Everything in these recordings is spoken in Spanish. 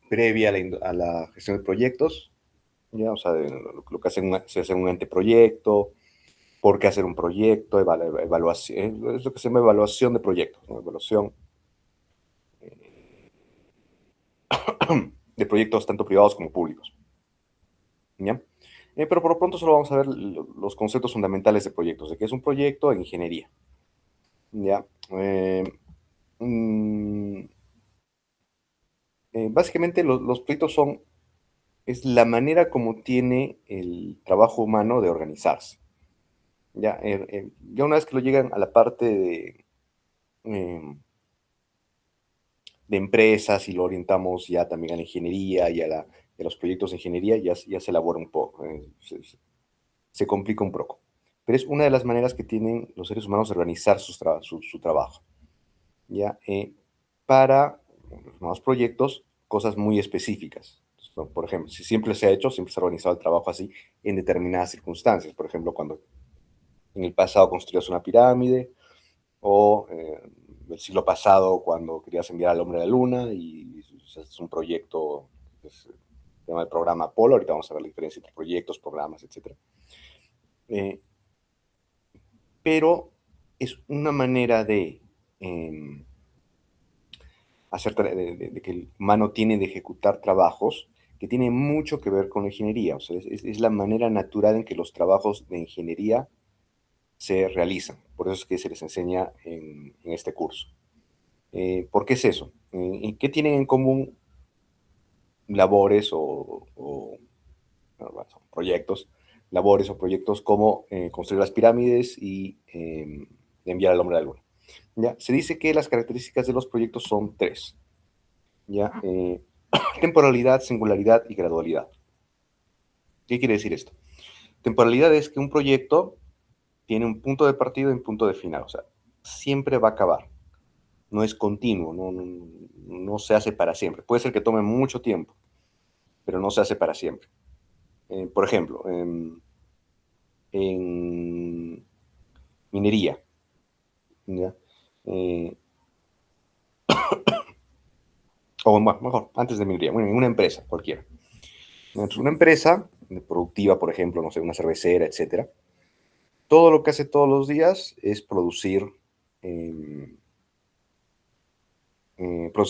previa a la gestión de proyectos, ya, o sea, lo que se hace un anteproyecto, por qué hacer un proyecto, evaluación, es lo que se llama evaluación de proyectos, ¿no? Evaluación de proyectos tanto privados como públicos, ¿ya? Pero por lo pronto solo vamos a ver los conceptos fundamentales de proyectos, de qué es un proyecto en ingeniería, ¿ya? Mm, Básicamente los proyectos es la manera como tiene el trabajo humano de organizarse. Ya una vez que lo llegan a la parte em, de empresas y lo orientamos ya también a la ingeniería y a los proyectos de ingeniería, ya se elabora un poco, se complica un poco. Pero es una de las maneras que tienen los seres humanos de organizar su trabajo. ¿Ya? Para los nuevos proyectos, cosas muy específicas. ¿No? Por ejemplo, si siempre se ha hecho, siempre se ha organizado el trabajo así en determinadas circunstancias. Por ejemplo, cuando en el pasado construías una pirámide, o el siglo pasado cuando querías enviar al hombre a la luna y es un proyecto, pues, se llama el programa Apolo. Ahorita vamos a ver la diferencia entre proyectos, programas, etcétera. Eh, pero es una manera de de que el humano tiene de ejecutar trabajos que tiene mucho que ver con la ingeniería. O sea, es la manera natural en que los trabajos de ingeniería se realizan. Por eso es que se les enseña en este curso. ¿Por qué es eso? ¿Y qué tienen en común labores bueno, son proyectos, labores o proyectos como construir las pirámides y enviar al hombre a la luna? ¿Ya? Se dice que las características de los proyectos son tres. ¿Ya? Temporalidad, singularidad y gradualidad. ¿Qué quiere decir esto? Temporalidad es que un proyecto tiene un punto de partida y un punto de final, o sea, siempre va a acabar, no es continuo, no se hace para siempre. Puede ser que tome mucho tiempo, pero no se hace para siempre. Por ejemplo, en minería, ¿ya? Eh, o bueno, mejor, antes de minería, bueno, en una empresa cualquiera. Entonces, una empresa productiva, por ejemplo, no sé, una cervecera, etcétera, todo lo que hace todos los días es producir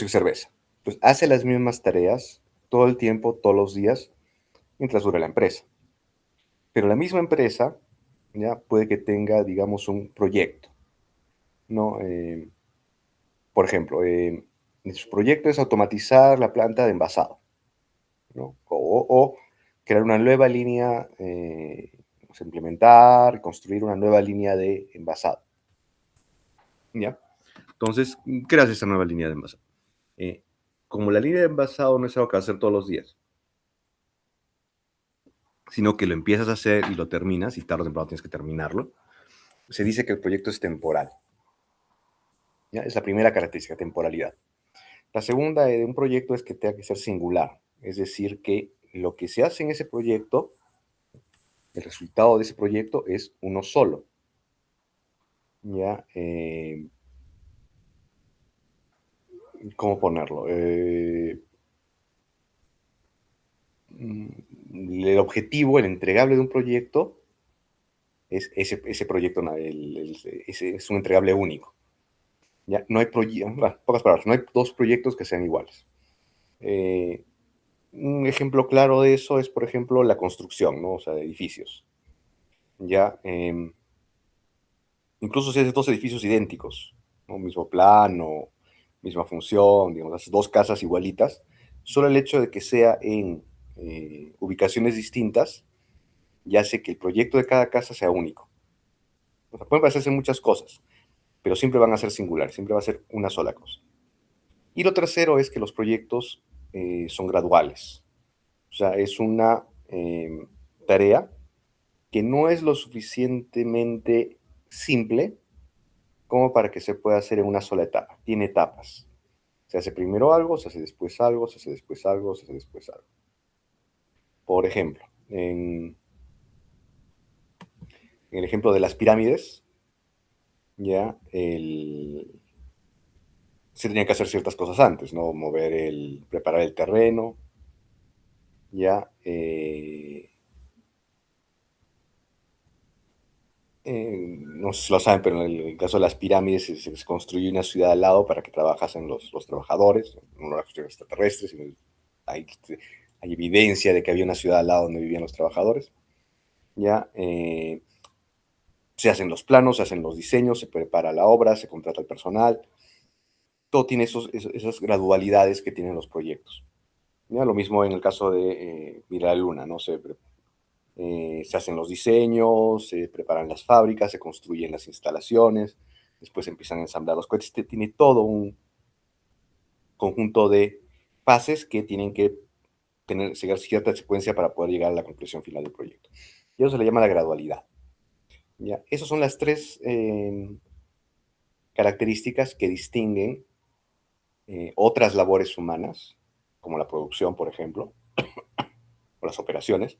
cerveza. Pues hace las mismas tareas todo el tiempo, todos los días, mientras dure la empresa. Pero la misma empresa ya puede que tenga, digamos, un proyecto, ¿no? Por ejemplo, su proyecto es automatizar la planta de envasado, ¿no? O crear una nueva línea, implementar, construir una nueva línea de envasado, ¿ya? Entonces, creas esa nueva línea de envasado. Eh, Como la línea de envasado no es algo que vas a hacer todos los días, sino que lo empiezas a hacer y lo terminas, y tarde o temprano tienes que terminarlo, se dice que el proyecto es temporal. ¿Ya? Es la primera característica, temporalidad. La segunda de un proyecto es que tenga que ser singular, es decir, que lo que se hace en ese proyecto, el resultado de ese proyecto es uno solo. ¿Ya? ¿Cómo ponerlo? El objetivo, el entregable de un proyecto es ese proyecto, es un entregable único. ¿Ya? No hay pocas palabras, no hay dos proyectos que sean iguales. Un ejemplo claro de eso es, por ejemplo, la construcción, ¿no? O sea, de edificios. Ya, incluso si haces dos edificios idénticos, ¿no? Mismo plano, misma función, digamos, haces dos casas igualitas, solo el hecho de que sea en ubicaciones distintas ya hace que el proyecto de cada casa sea único. O sea, pueden parecerse muchas cosas, pero siempre van a ser singulares, siempre va a ser una sola cosa. Y lo tercero es que los proyectos son graduales. O sea, es una tarea que no es lo suficientemente simple como para que se pueda hacer en una sola etapa. Tiene etapas. Se hace primero algo, se hace después algo, se hace después algo, se hace después algo. Por ejemplo, en el ejemplo de las pirámides, ya se tenían que hacer ciertas cosas antes, ¿no? Preparar el terreno, ya. No sé si lo saben, pero en el caso de las pirámides se construyó una ciudad al lado para que trabajasen los trabajadores, no una cuestión extraterrestre, sino hay, hay evidencia de que había una ciudad al lado donde vivían los trabajadores. Ya, se hacen los planos, se hacen los diseños, se prepara la obra, se contrata el personal, todo tiene esas gradualidades que tienen los proyectos. ¿Ya? Lo mismo en el caso de ir a la Luna, ¿no? Se hacen los diseños, se preparan las fábricas, se construyen las instalaciones, después empiezan a ensamblar los cohetes. Tiene todo un conjunto de fases que tienen que seguir cierta secuencia para poder llegar a la conclusión final del proyecto. Y eso se le llama la gradualidad. ¿Ya? Esas son las tres características que distinguen otras labores humanas, como la producción, por ejemplo, o las operaciones,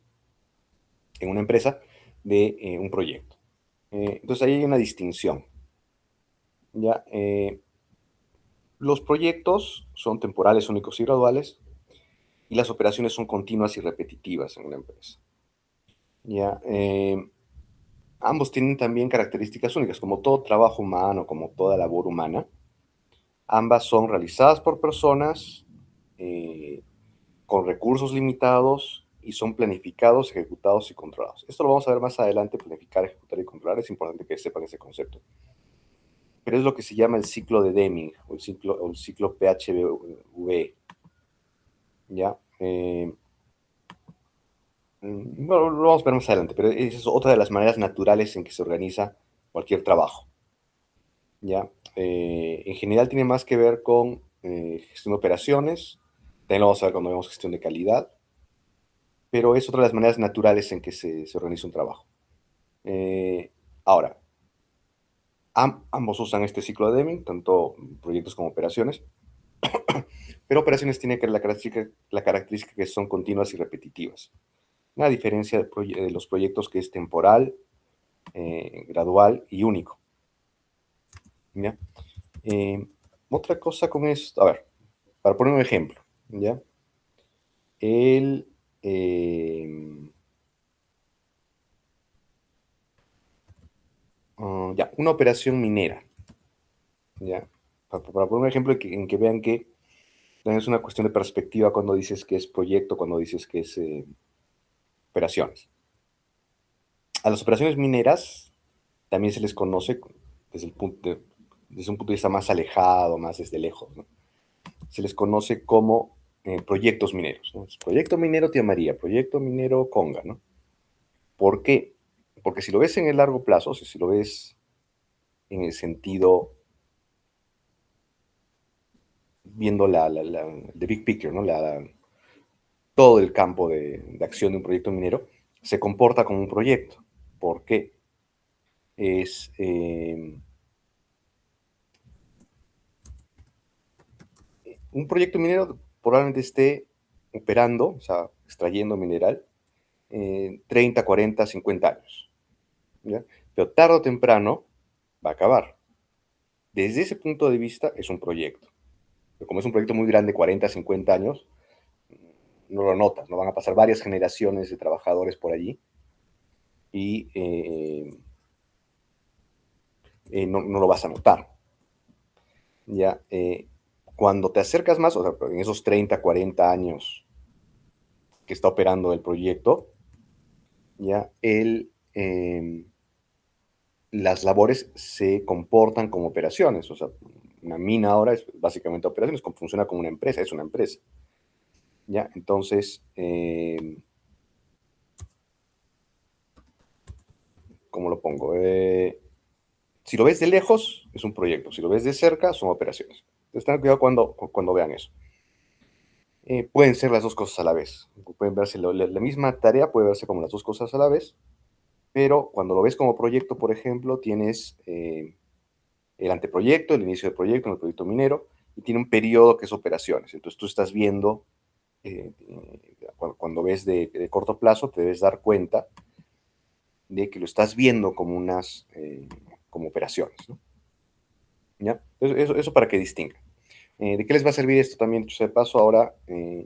en una empresa, de un proyecto. Entonces ahí hay una distinción. ¿Ya? Los proyectos son temporales, únicos y graduales, y las operaciones son continuas y repetitivas en una empresa. ¿Ya? Ambos tienen también características únicas, como todo trabajo humano, como toda labor humana. Ambas son realizadas por personas con recursos limitados y son planificados, ejecutados y controlados. Esto lo vamos a ver más adelante, planificar, ejecutar y controlar. Es importante que sepan ese concepto. Pero es lo que se llama el ciclo de Deming o el ciclo PHV. ¿Ya? Bueno, lo vamos a ver más adelante, pero esa es otra de las maneras naturales en que se organiza cualquier trabajo. ¿Ya? En general tiene más que ver con gestión de operaciones, también lo vamos a ver cuando vemos gestión de calidad, pero es otra de las maneras naturales en que se organiza un trabajo. Ahora, ambos usan este ciclo de Deming, tanto proyectos como operaciones, pero operaciones tienen la característica que son continuas y repetitivas. Una diferencia de los proyectos que es temporal, gradual y único. ¿Ya? Otra cosa con esto, a ver, para poner un ejemplo, ¿ya? El, ya, una operación minera, ¿ya? Para poner un ejemplo en que vean que es una cuestión de perspectiva cuando dices que es proyecto, cuando dices que es operaciones. A las operaciones mineras también se les conoce desde, desde un punto de vista más alejado, más desde lejos, ¿no? Se les conoce como proyectos mineros, ¿no? Proyecto minero Tía María, proyecto minero Conga, ¿no? ¿Por qué? Porque si lo ves en el largo plazo, o sea, si lo ves en el sentido, viendo the big picture, ¿no? Todo el campo de acción de un proyecto minero, se comporta como un proyecto. ¿Por qué? Es, un proyecto minero probablemente esté operando, o sea, extrayendo mineral, 30, 40, 50 años. ¿Ya? Pero tarde o temprano va a acabar. Desde ese punto de vista es un proyecto. Pero como es un proyecto muy grande, 40, 50 años, no lo notas, no van a pasar varias generaciones de trabajadores por allí y no lo vas a notar. ¿Ya? Cuando te acercas más, o sea, en esos 30, 40 años que está operando el proyecto, ya las labores se comportan como operaciones. O sea, una mina ahora es básicamente operaciones, funciona como una empresa, es una empresa. ¿Ya? Entonces, ¿cómo lo pongo? Si lo ves de lejos, es un proyecto. Si lo ves de cerca, son operaciones. Entonces, tengan cuidado cuando vean eso. Pueden ser las dos cosas a la vez. Pueden verse la misma tarea, puede verse como las dos cosas a la vez, pero cuando lo ves como proyecto, por ejemplo, tienes el anteproyecto, el inicio del proyecto, en el proyecto minero, y tiene un periodo que es operaciones. Entonces tú estás viendo, cuando ves de corto plazo, te debes dar cuenta de que lo estás viendo como como operaciones, ¿no? ¿Ya? Eso para que distinga. ¿De qué les va a servir esto también? Dicho sea de paso, ahora,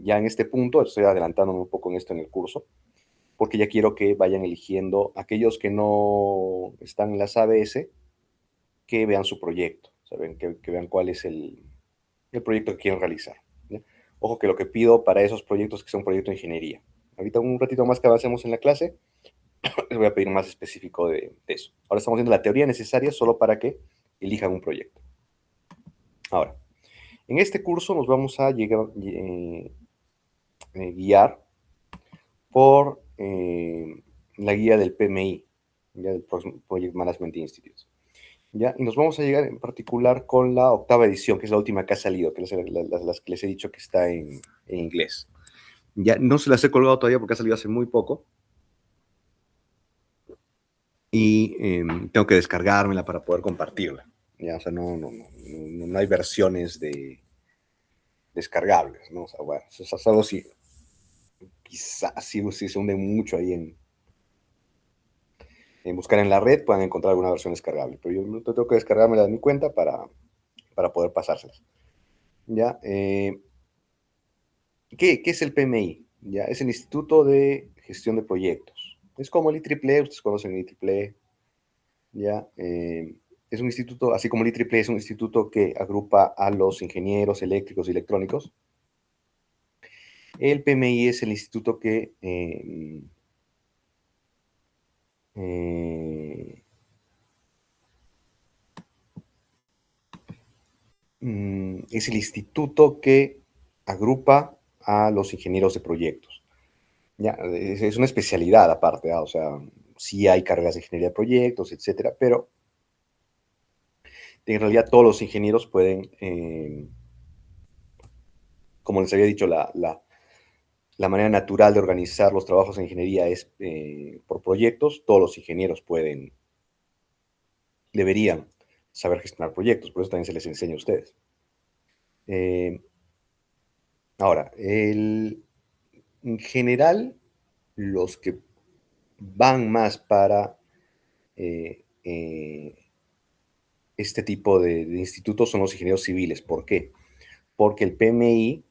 ya en este punto, estoy adelantándome un poco en esto en el curso, porque ya quiero que vayan eligiendo aquellos que no están en las ABS, que vean su proyecto, ¿saben? Que vean cuál es el proyecto que quieren realizar, ¿ya? Ojo que lo que pido para esos proyectos es que sea un proyecto de ingeniería. Ahorita un ratito más que avancemos en la clase, les voy a pedir más específico de eso. Ahora estamos viendo la teoría necesaria solo para que elijan un proyecto. Ahora, en este curso nos vamos a guiar por la guía del PMI, ya del Project Management Institute. ¿Ya? Y nos vamos a llegar en particular con la 8ª edición, que es la última que ha salido, que es las que les he dicho que está en inglés. Ya no se las he colgado todavía porque ha salido hace muy poco. Y tengo que descargármela para poder compartirla. ¿Ya? O sea, no hay versiones descargables, ¿no? O sea, bueno, eso es algo si quizás si se hunde mucho ahí en buscar en la red, puedan encontrar alguna versión descargable. Pero yo tengo que descargármela de mi cuenta para poder pasárselas. ¿Ya? ¿Qué es el PMI? ¿Ya? Es el Instituto de Gestión de Proyectos. Es como el IEEE, ustedes conocen el IEEE, ¿ya? Es un instituto, así como el IEEE es un instituto que agrupa a los ingenieros eléctricos y electrónicos. El PMI es el instituto que es el instituto que agrupa a los ingenieros de proyectos. Ya, es una especialidad aparte, o sea, sí hay carreras de ingeniería de proyectos, etcétera, pero en realidad todos los ingenieros pueden, como les había dicho, la manera natural de organizar los trabajos de ingeniería es por proyectos. Todos los ingenieros deberían saber gestionar proyectos, por eso también se les enseña a ustedes. Ahora, en general, los que van más para este tipo de institutos son los ingenieros civiles. ¿Por qué? Porque el PMI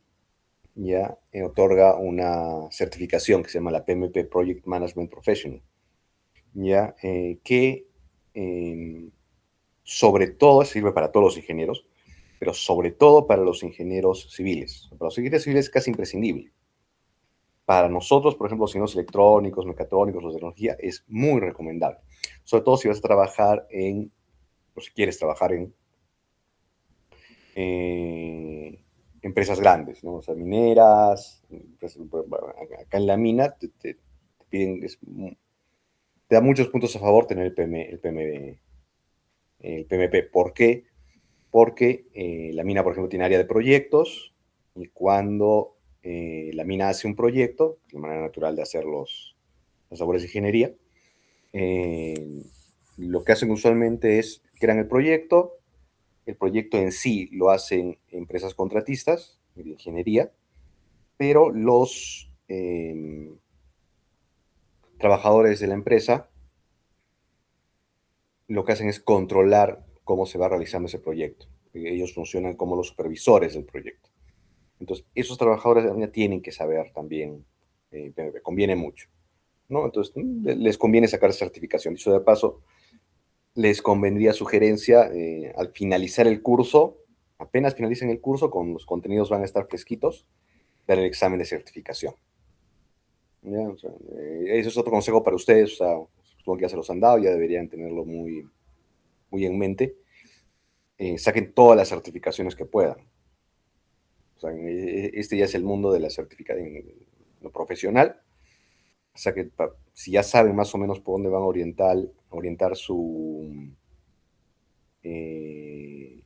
ya otorga una certificación que se llama la PMP, Project Management Professional, ya que sobre todo sirve para todos los ingenieros, pero sobre todo para los ingenieros civiles. Para los ingenieros civiles es casi imprescindible. Para nosotros, por ejemplo, los ingenieros electrónicos, mecatrónicos, los de tecnología, es muy recomendable. Sobre todo si vas a trabajar o si quieres trabajar en empresas grandes, ¿no? O sea, mineras, acá en la mina te piden, te da muchos puntos a favor tener el PMP. ¿Por qué? Porque la mina, por ejemplo, tiene área de proyectos y cuando la mina hace un proyecto, de manera natural de hacer las labores de ingeniería, lo que hacen usualmente es crean el proyecto en sí lo hacen empresas contratistas de ingeniería, pero los trabajadores de la empresa lo que hacen es controlar cómo se va realizando ese proyecto. Ellos funcionan como los supervisores del proyecto. Entonces, esos trabajadores de la mina tienen que saber también, conviene mucho, ¿no? Entonces, les conviene sacar certificación. Dicho de paso, les convendría sugerencia al finalizar el curso, apenas finalicen el curso, con los contenidos van a estar fresquitos, dar el examen de certificación. ¿Ya? O sea, eso es otro consejo para ustedes, o sea, supongo que ya se los han dado, ya deberían tenerlo muy en mente. Saquen todas las certificaciones que puedan. O sea, este ya es el mundo de la certificación, lo profesional. O sea que si ya saben más o menos por dónde van a orientar eh,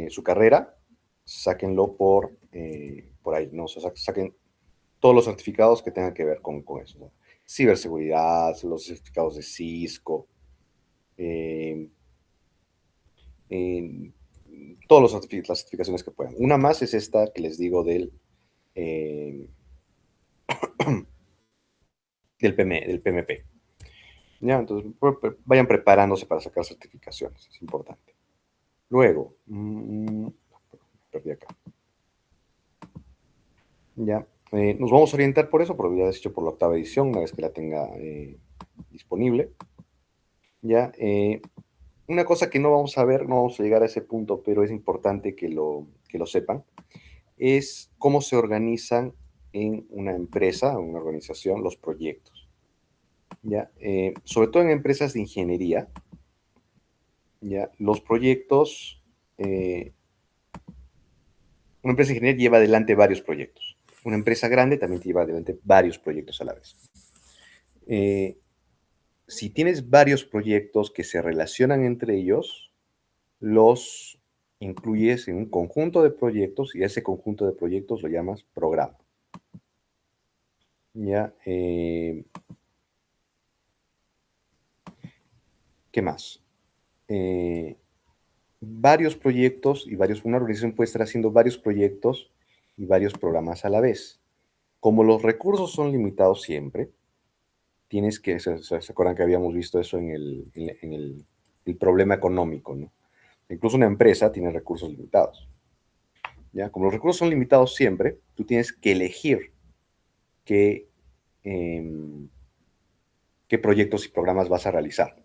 su carrera, sáquenlo por ahí, ¿no? O sea, saquen todos los certificados que tengan que ver con eso, ¿no? Ciberseguridad, los certificados de Cisco, eh, eh, todas las certificaciones que puedan. Una más es esta que les digo eh, del PMP. ¿Ya? Entonces, vayan preparándose para sacar certificaciones, es importante. Luego, perdí acá. Ya, nos vamos a orientar por eso, porque ya es hecho por la octava edición, una vez que la tenga disponible. Ya, una cosa que no vamos a ver, no vamos a llegar a ese punto, pero es importante que lo sepan, es cómo se organizan en una empresa, una organización, los proyectos. ¿Ya? Sobre todo en empresas de ingeniería, ¿ya? Los proyectos, una empresa de ingeniería lleva adelante varios proyectos. Una empresa grande también lleva adelante varios proyectos a la vez. Eh, si tienes varios proyectos que se relacionan entre ellos, los incluyes en un conjunto de proyectos y a ese conjunto de proyectos lo llamas programa. ¿Ya? ¿Qué más? Varios proyectos y una organización puede estar haciendo varios proyectos y varios programas a la vez. Como los recursos son limitados siempre, tienes que, se acuerdan que habíamos visto eso en el problema económico, ¿no? Incluso una empresa tiene recursos limitados. ¿Ya? Como los recursos son limitados siempre, tú tienes que elegir qué, eh, qué proyectos y programas vas a realizar.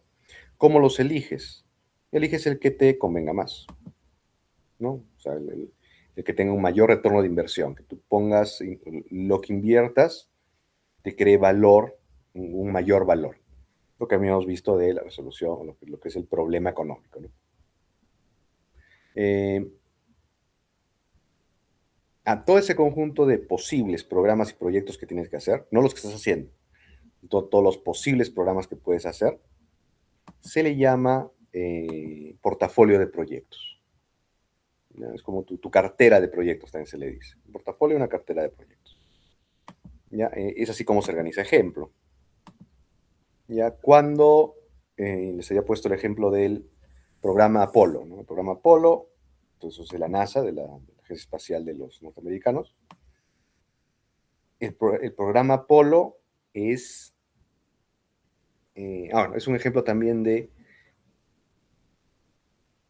¿Cómo los eliges? Eliges el que te convenga más, ¿no? O sea, el que tenga un mayor retorno de inversión, que tú pongas lo que inviertas, te cree valor, un mayor valor. Lo que habíamos visto de la resolución, lo que es el problema económico, ¿no? Eh, a todo ese conjunto de posibles programas y proyectos que tienes que hacer, no los que estás haciendo, todos los posibles programas que puedes hacer, se le llama portafolio de proyectos. ¿Ya? Es como tu cartera de proyectos, también se le dice. Un portafolio y una cartera de proyectos. ¿Ya? Es así como se organiza. Ejemplo, ya cuando les había puesto el ejemplo del programa Apolo, ¿no? El programa Apolo, entonces es de la NASA, de la Agencia Espacial de los Norteamericanos. El programa Apolo es, bueno, es un ejemplo también de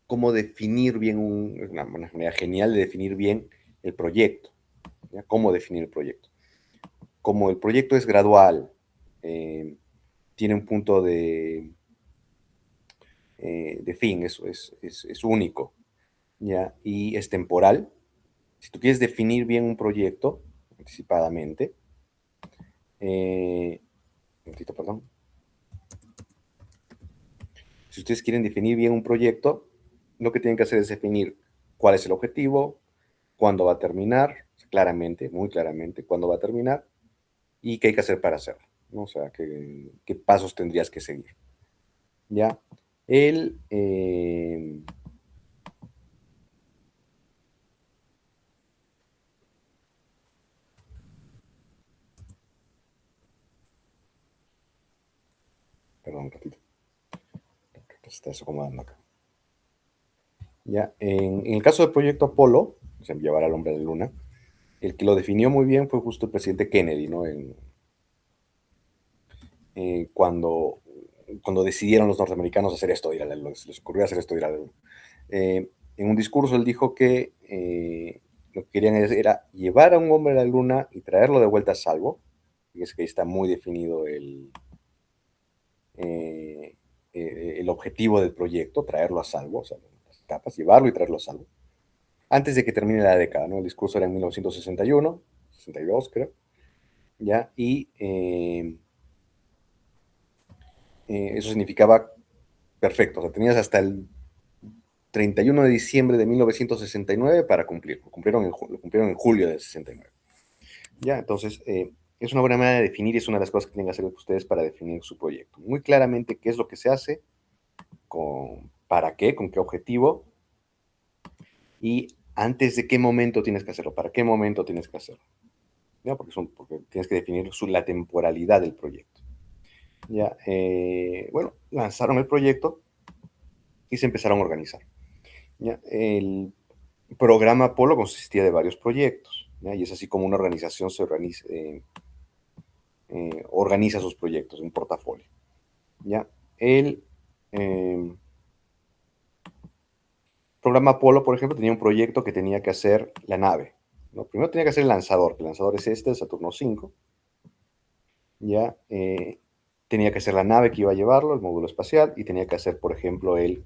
cómo definir bien, una manera genial de definir bien el proyecto. ¿Ya? Cómo definir el proyecto. Como el proyecto es gradual, tiene un punto de fin, es único, ¿ya? Y es temporal. Si tú quieres definir bien un proyecto anticipadamente, un momentito, perdón. Si ustedes quieren definir bien un proyecto, lo que tienen que hacer es definir cuál es el objetivo, cuándo va a terminar, claramente, muy claramente, cuándo va a terminar y qué hay que hacer para hacerlo, ¿no? O sea, qué pasos tendrías que seguir. ¿Ya? El, perdón, un ratito, que se está desacomodando acá. ¿Ya? En el caso del proyecto Apolo, se llevar al hombre a la luna, el que lo definió muy bien fue justo el presidente Kennedy, ¿no? Cuando, cuando decidieron los norteamericanos hacer esto, ir a la luna, les ocurrió hacer esto, ir a la luna. En un discurso él dijo que lo que querían era llevar a un hombre a la luna y traerlo de vuelta a salvo. Fíjense que ahí está muy definido eh, el objetivo del proyecto, traerlo a salvo, o sea, las etapas, llevarlo y traerlo a salvo, antes de que termine la década, ¿no? El discurso era en 1961, 62 creo, ¿ya? Y eso significaba perfecto, o sea, tenías hasta el 31 de diciembre de 1969 para cumplir, lo cumplieron en julio del 69. Ya, entonces, es una buena manera de definir y es una de las cosas que tienen que hacer ustedes para definir su proyecto. Muy claramente qué es lo que se hace, para qué, con qué objetivo y antes de qué momento tienes que hacerlo, para qué momento tienes que hacerlo. ¿Ya? Porque tienes que definir la temporalidad del proyecto. Ya, bueno, lanzaron el proyecto y se empezaron a organizar. ¿Ya? El programa Apolo consistía de varios proyectos, ¿ya? Y es así como una organización organiza sus proyectos, un portafolio. ¿Ya? El programa Apolo, por ejemplo, tenía un proyecto que tenía que hacer la nave, ¿no? Primero tenía que hacer el lanzador, que el lanzador es este, el Saturno 5. Ya, tenía que hacer la nave que iba a llevarlo, el módulo espacial, y tenía que hacer, por ejemplo, el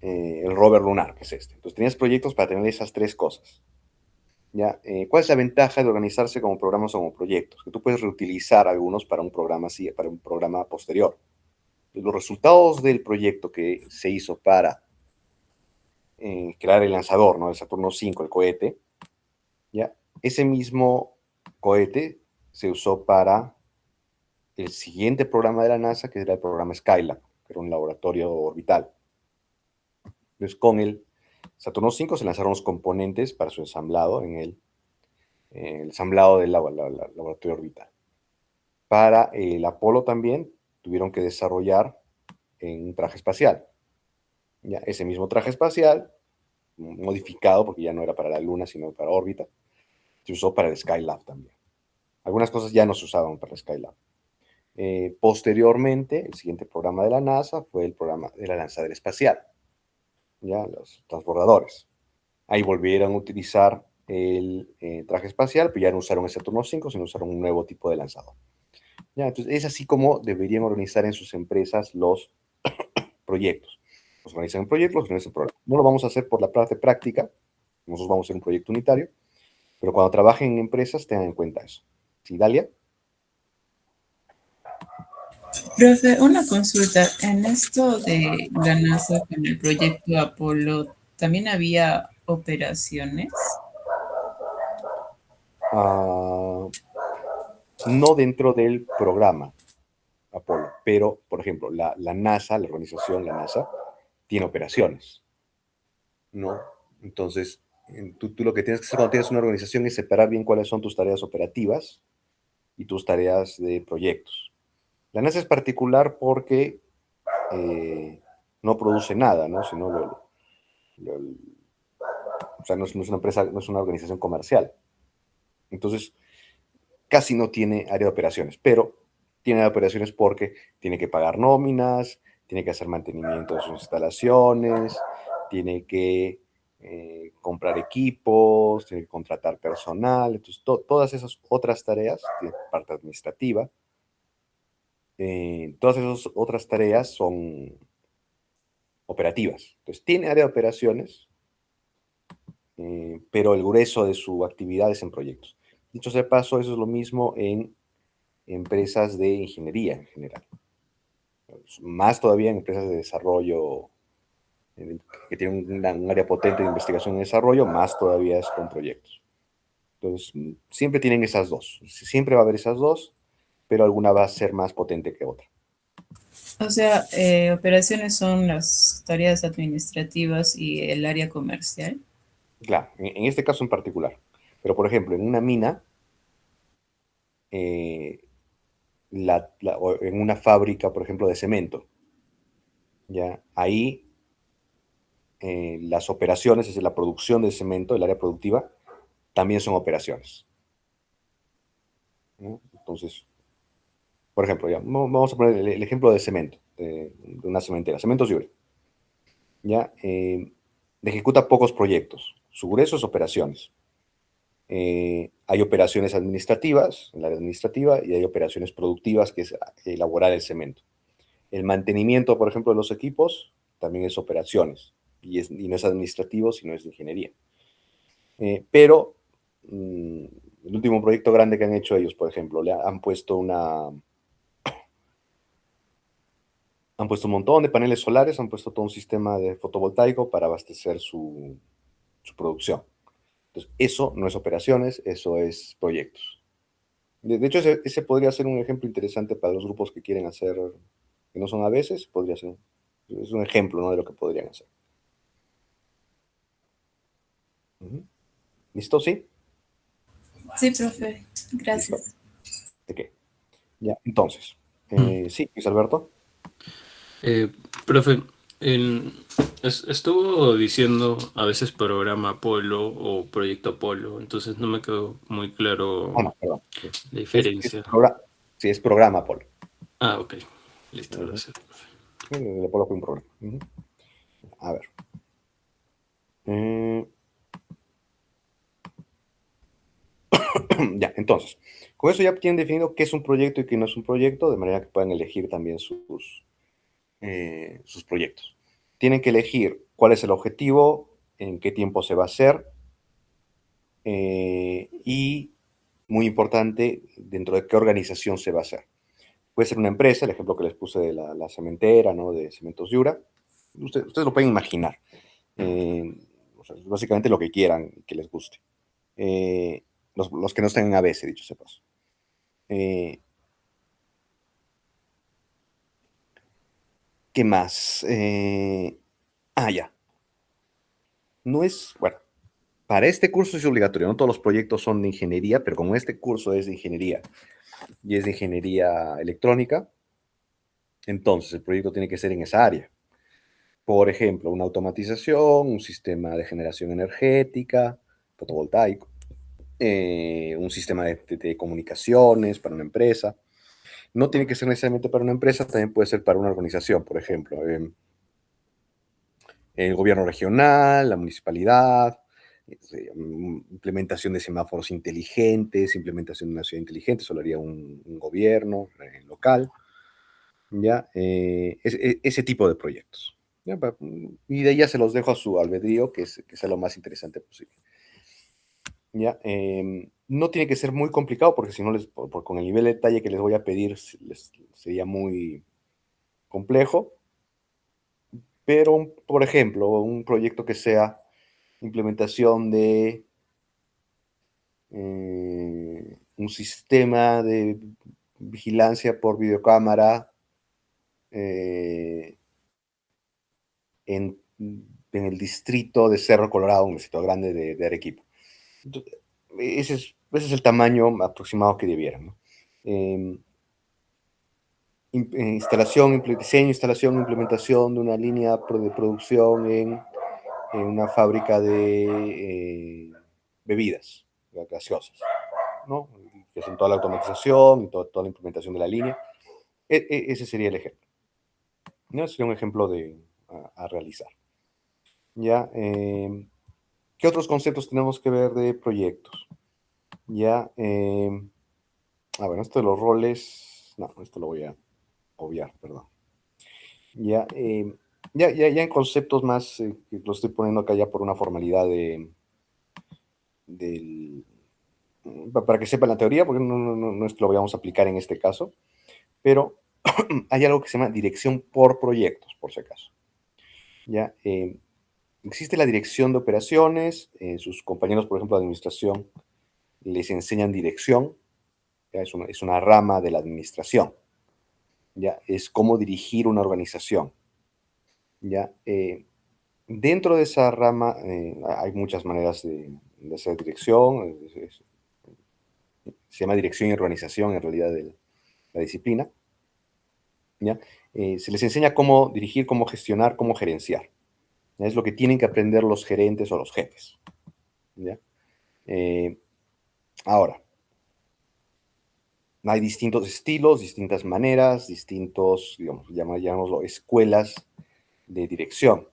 rover lunar, que es este. Entonces tenías proyectos para tener esas tres cosas. ¿Ya? ¿Cuál es la ventaja de organizarse como programas o como proyectos? Que tú puedes reutilizar algunos para un programa así, para un programa posterior. Los resultados del proyecto que se hizo para crear el lanzador, ¿no? El Saturno 5, el cohete, ¿ya? Ese mismo cohete se usó para el siguiente programa de la NASA, que era el programa Skylab, que era un laboratorio orbital. Entonces, con el Saturno 5 se lanzaron los componentes para su ensamblado en el ensamblado del laboratorio orbital. Para el Apolo también tuvieron que desarrollar un traje espacial. Ya, ese mismo traje espacial, modificado, porque ya no era para la Luna, sino para órbita, se usó para el Skylab también. Algunas cosas ya no se usaban para el Skylab. Posteriormente, el siguiente programa de la NASA fue el programa de la lanzadera espacial, ya, los transbordadores. Ahí volvieron a utilizar el traje espacial, pero ya no usaron el Saturno 5, sino usaron un nuevo tipo de lanzador. Ya, entonces, es así como deberían organizar en sus empresas los proyectos. Los organizan en proyectos, los organizan en programas. No lo vamos a hacer por la parte práctica, nosotros vamos a hacer un proyecto unitario, pero cuando trabajen en empresas tengan en cuenta eso. ¿Sí, Dalia? Profe, una consulta. En esto de la NASA con el proyecto Apolo, ¿también había operaciones? Ah, no dentro del programa Apolo, pero, por ejemplo, la NASA, la organización, la NASA, tiene operaciones, ¿no? Entonces, tú lo que tienes que hacer cuando tienes una organización es separar bien cuáles son tus tareas operativas y tus tareas de proyectos. La NASA es particular porque no produce nada, ¿no? Sino o sea, no es una empresa, no es una organización comercial. Entonces, casi no tiene área de operaciones, pero tiene área de operaciones porque tiene que pagar nóminas, tiene que hacer mantenimiento de sus instalaciones, tiene que comprar equipos, tiene que contratar personal, entonces todas esas otras tareas, tiene parte administrativa, todas esas otras tareas son operativas. Entonces tiene área de operaciones, pero el grueso de su actividad es en proyectos. Dicho sea de paso, eso es lo mismo en empresas de ingeniería en general. Más todavía en empresas de desarrollo que tienen un área potente de investigación y desarrollo, más todavía es con proyectos. Entonces, siempre tienen esas dos. Siempre va a haber esas dos, pero alguna va a ser más potente que otra. O sea, operaciones son las tareas administrativas y el área comercial. Claro, en este caso en particular. Pero, por ejemplo, en una mina, eh, o en una fábrica, por ejemplo, de cemento, ¿ya? Ahí las operaciones, es decir, la producción de cemento, el área productiva, también son operaciones, ¿no? Entonces, por ejemplo, ya, vamos a poner el ejemplo de cemento, de una cementera, Cementos Lluvia, ¿ya? Ejecuta pocos proyectos, su grueso es operaciones. Hay operaciones administrativas, en la área administrativa, y hay operaciones productivas, que es elaborar el cemento. El mantenimiento, por ejemplo, de los equipos, también es operaciones, y no es administrativo, sino es de ingeniería. Pero el último proyecto grande que han hecho ellos, por ejemplo, han puesto un montón de paneles solares, han puesto todo un sistema de fotovoltaico para abastecer su producción. Entonces, eso no es operaciones, eso es proyectos. De hecho, ese podría ser un ejemplo interesante para los grupos que quieren hacer, que no son a veces, podría ser, es un ejemplo, ¿no?, de lo que podrían hacer. ¿Listo? ¿Sí? Sí, profe. ¿Listo? Gracias. ¿De qué? Ya, entonces, Mm. sí, Luis Alberto. Eh, Profe, estuvo diciendo a veces programa Apolo o proyecto Apolo, entonces no me quedó muy Ah, claro no, perdón. Sí. la Es diferencia. sí, es programa, Polo. Ah, ok. Listo, Ujú. gracias, profe. El Apolo fue un programa. A ver. Eh, ya, entonces, con eso ya tienen definido qué es un proyecto y qué no es un proyecto, de manera que puedan elegir también sus proyectos. Tienen que elegir cuál es el objetivo, en qué tiempo se va a hacer y, muy importante, dentro de qué organización se va a hacer. Puede ser una empresa, el ejemplo que les puse de la cementera, ¿no? De Cementos Yura. Ustedes lo pueden imaginar. O sea, básicamente lo que quieran que les guste. Eh, los que no estén en ABC, dicho sea paso. ¿Qué más? Ya. No es, bueno, para este curso es obligatorio, no todos los proyectos son de ingeniería, pero como este curso es de ingeniería y es de ingeniería electrónica, entonces el proyecto tiene que ser en esa área. Por ejemplo, una automatización, un sistema de generación energética, fotovoltaico, un sistema de comunicaciones para una empresa. No tiene que ser necesariamente para una empresa, también puede ser para una organización, por ejemplo, el gobierno regional, la municipalidad, implementación de semáforos inteligentes, implementación de una ciudad inteligente, eso lo haría un gobierno local, ¿ya? Ese tipo de proyectos. ¿Ya? Y de ahí ya se los dejo a su albedrío, que sea lo más interesante posible. ¿Ya? No tiene que ser muy complicado, porque si no, con el nivel de detalle que les voy a pedir, sería muy complejo. Pero, por ejemplo, un proyecto que sea implementación de un sistema de vigilancia por videocámara eh, en, en, el distrito de Cerro Colorado, un distrito grande de Arequipa. Entonces, ese es el tamaño aproximado que debieran, ¿no? Diseño, instalación, implementación de una línea de producción en una fábrica de bebidas gaseosas, ¿no? Que hacen toda la automatización y toda la implementación de la línea. Ese sería el ejemplo, ¿no? Sería un ejemplo a realizar. ¿Ya? ¿Qué otros conceptos tenemos que ver de proyectos? ¿Ya? Bueno, esto de los roles, no, esto lo voy a obviar, perdón. ¿Ya? Ya en conceptos más, que lo estoy poniendo acá ya por una formalidad del, para que sepan la teoría, porque no es que lo vayamos a aplicar en este caso, pero hay algo que se llama dirección por proyectos, por si acaso. ¿Ya? Existe la dirección de operaciones, sus compañeros, por ejemplo, de administración, les enseñan dirección, ¿ya? Es una rama de la administración, ¿ya? Es cómo dirigir una organización, ¿ya? Dentro de esa rama hay muchas maneras de hacer dirección, se llama dirección y organización en realidad de la disciplina, ¿ya? Se les enseña cómo dirigir, cómo gestionar, cómo gerenciar. ¿Ya? Es lo que tienen que aprender los gerentes o los jefes, ¿ya? Ahora, hay distintos estilos, distintas maneras, distintos, digamos, llamémoslo, escuelas de dirección.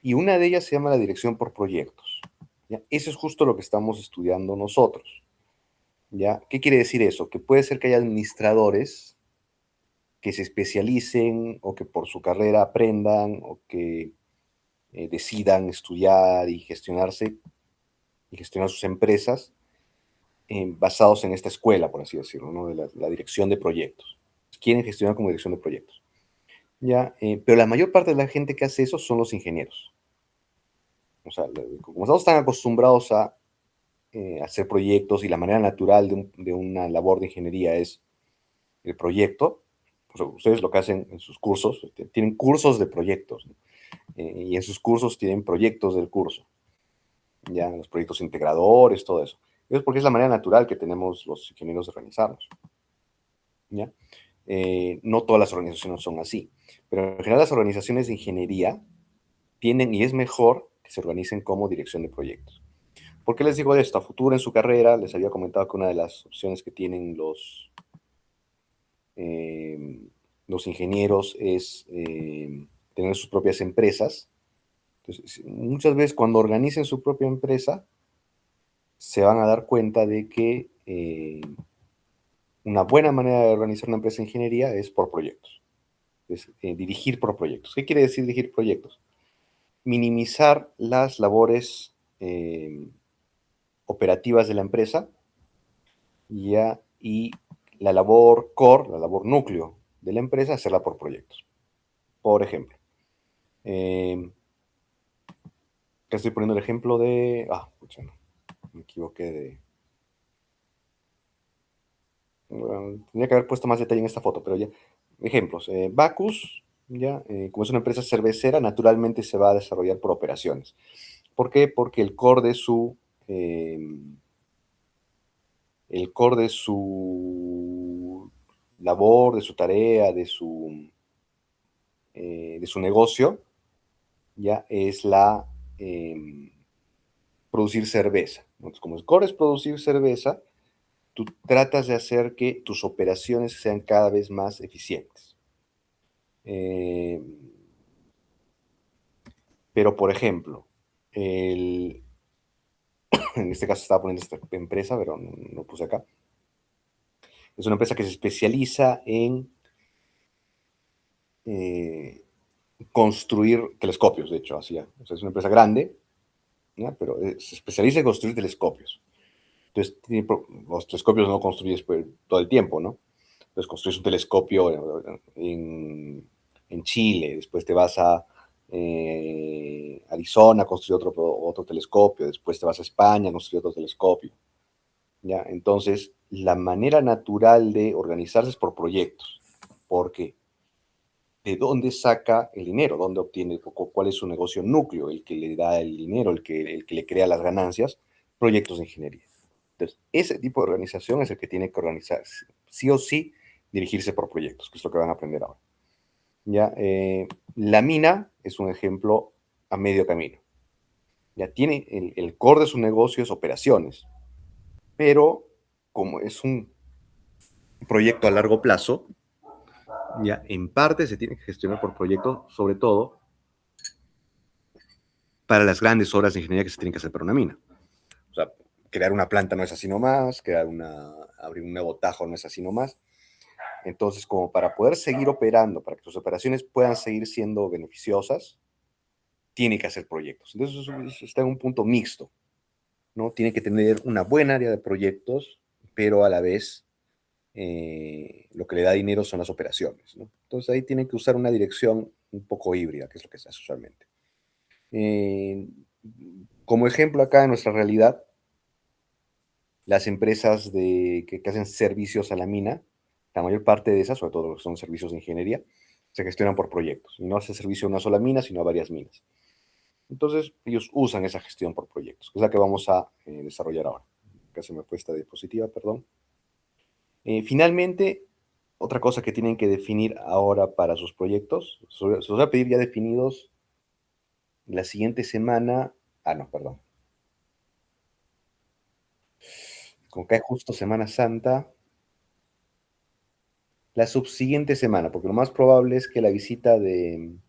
Y una de ellas se llama la dirección por proyectos, ¿ya? Eso es justo lo que estamos estudiando nosotros, ¿ya? ¿Qué quiere decir eso? Que puede ser que haya administradores que se especialicen o que por su carrera aprendan o que decidan estudiar y gestionarse y gestionar sus empresas basados en esta escuela, por así decirlo, ¿no? De la dirección de proyectos. Quieren gestionar como dirección de proyectos. ¿Ya? Pero la mayor parte de la gente que hace eso son los ingenieros. O sea, como estamos tan acostumbrados a hacer proyectos y la manera natural de una labor de ingeniería es el proyecto, pues ustedes lo que hacen en sus cursos, tienen cursos de proyectos, ¿no? Y en sus cursos tienen proyectos del curso, ya los proyectos integradores, todo eso. Es porque es la manera natural que tenemos los ingenieros de organizarnos, ¿ya? No todas las organizaciones son así, pero en general las organizaciones de ingeniería tienen, y es mejor que se organicen como dirección de proyectos. ¿Por qué les digo esto? A futuro en su carrera, les había comentado que una de las opciones que tienen los ingenieros es tener sus propias empresas, Entonces, muchas veces cuando organicen su propia empresa, se van a dar cuenta de que una buena manera de organizar una empresa de ingeniería es por proyectos. Es dirigir por proyectos. ¿Qué quiere decir dirigir proyectos? Minimizar las labores operativas de la empresa, ¿ya? Y la labor core, la labor núcleo de la empresa, hacerla por proyectos. Por ejemplo, acá estoy poniendo el ejemplo de... Pucha, no, me equivoqué de... Bueno, tendría que haber puesto más detalle en esta foto, pero ya. Ejemplos. Bacus, ya, como es una empresa cervecera, naturalmente se va a desarrollar por operaciones. ¿Por qué? Porque el core de su labor, de su tarea, de su negocio, ya es producir cerveza. Entonces, como el core es producir cerveza, tú tratas de hacer que tus operaciones sean cada vez más eficientes. Pero, por ejemplo, en este caso estaba poniendo esta empresa, pero no puse acá. Es una empresa que se especializa en construir telescopios, de hecho, así. O sea, es una empresa grande, ¿ya? Pero se especializa en construir telescopios. Entonces, los telescopios no construyes todo el tiempo, ¿no? Entonces, construyes un telescopio en Chile, después te vas a Arizona a construir otro telescopio, después te vas a España a construir otro telescopio, ¿ya? Entonces, la manera natural de organizarse es por proyectos. ¿Por qué? ¿De dónde saca el dinero? ¿Dónde obtiene? ¿Cuál es su negocio núcleo? El que le da el dinero, el que le crea las ganancias. Proyectos de ingeniería. Entonces, ese tipo de organización es el que tiene que organizarse, sí o sí, dirigirse por proyectos, que es lo que van a aprender ahora. ¿Ya? La mina es un ejemplo a medio camino. Ya tiene el core de su negocio es operaciones, pero como es un proyecto a largo plazo, ya en parte se tiene que gestionar por proyectos, sobre todo para las grandes obras de ingeniería que se tienen que hacer para una mina. O sea, crear una planta no es así nomás, abrir un nuevo tajo no es así nomás. Entonces, como para poder seguir operando, para que tus operaciones puedan seguir siendo beneficiosas, tiene que hacer proyectos. Entonces, eso está en un punto mixto, ¿no? Tiene que tener una buena área de proyectos, pero a la vez lo que le da dinero son las operaciones, ¿no? Entonces, ahí tiene que usar una dirección un poco híbrida, que es lo que se hace usualmente. Como ejemplo acá en nuestra realidad, las empresas que hacen servicios a la mina, la mayor parte de esas, sobre todo los que son servicios de ingeniería, se gestionan por proyectos. Y no hace servicio a una sola mina, sino a varias minas. Entonces, ellos usan esa gestión por proyectos, que es la que vamos a desarrollar ahora. Acá se me fue esta diapositiva, perdón. Finalmente, otra cosa que tienen que definir ahora para sus proyectos, se los voy a pedir ya definidos la siguiente semana. No, perdón. Como cae justo Semana Santa, la subsiguiente semana, porque lo más probable es que la visita de